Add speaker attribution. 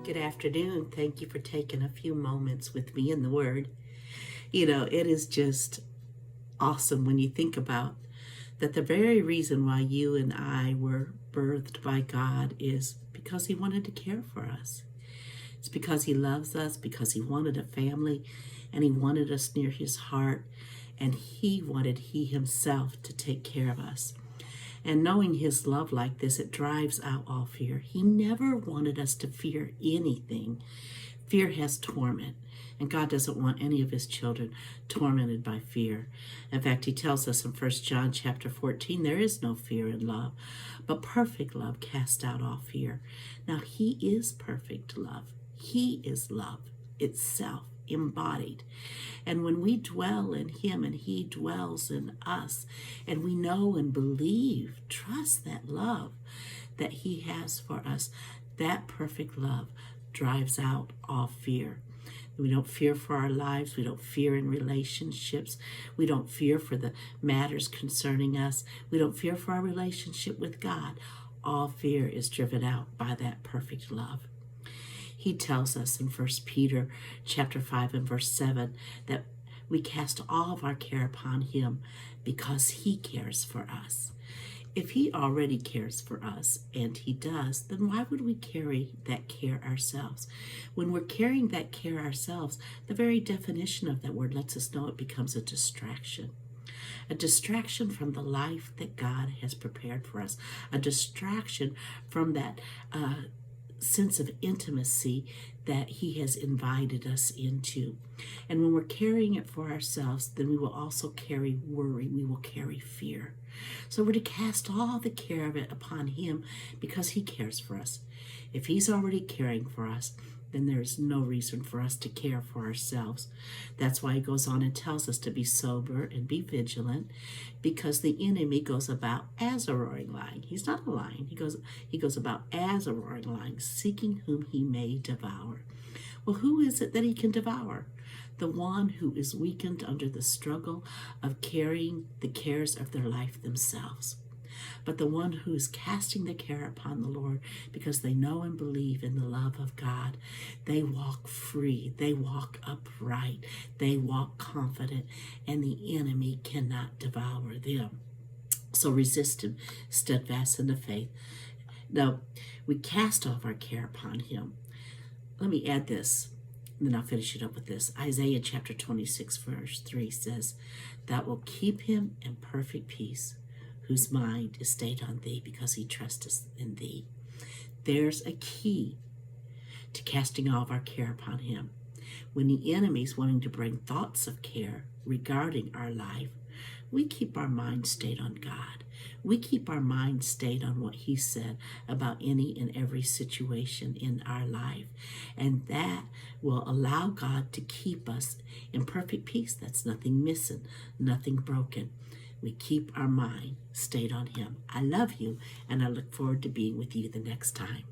Speaker 1: Good afternoon. Thank you for taking a few moments with me in the Word. It is just awesome when you think about that the very reason why you and I were birthed by God is because He wanted to care for us. It's because He loves us, because He wanted a family, and He wanted us near His heart, and He wanted He Himself to take care of us. And knowing His love like this, it drives out all fear. He never wanted us to fear anything. Fear has torment, and God doesn't want any of His children tormented by fear. In fact, He tells us in 1 John chapter 14, there is no fear in love, but perfect love casts out all fear. Now, He is perfect love. He is love itself embodied. And when we dwell in Him and He dwells in us, and we know and believe, trust that love that He has for us, that perfect love drives out all fear. We don't fear for our lives. We don't fear in relationships. We don't fear for the matters concerning us. We don't fear for our relationship with God. All fear is driven out by that perfect love. He tells us in 1 Peter chapter 5 and verse 7 that we cast all of our care upon Him because He cares for us. If He already cares for us, and He does, then why would we carry that care ourselves? When we're carrying that care ourselves, the very definition of that word lets us know it becomes a distraction from the life that God has prepared for us, a distraction from that sense of intimacy that He has invited us into. And when we're carrying it for ourselves, then we will also carry worry. We will carry fear. So we're to cast all the care of it upon Him because He cares for us. If He's already caring for us, then there is no reason for us to care for ourselves. That's why He goes on and tells us to be sober and be vigilant, because the enemy goes about as a roaring lion. He's not a lion. He goes about as a roaring lion, seeking whom he may devour. Well, who is it that he can devour? The one who is weakened under the struggle of carrying the cares of their life themselves. But the one who is casting the care upon the Lord because they know and believe in the love of God, they walk free, they walk upright, they walk confident, and the enemy cannot devour them. So resist him, steadfast in the faith. Now, we cast off our care upon Him. Let me add this, and then I'll finish it up with this. Isaiah chapter 26, verse 3 says, "That will keep him in perfect peace, whose mind is stayed on Thee, because he trusteth in Thee." There's a key to casting all of our care upon Him. When the enemy's wanting to bring thoughts of care regarding our life, we keep our mind stayed on God. We keep our mind stayed on what He said about any and every situation in our life. And that will allow God to keep us in perfect peace. That's nothing missing, nothing broken. We keep our mind stayed on Him. I love you, and I look forward to being with you the next time.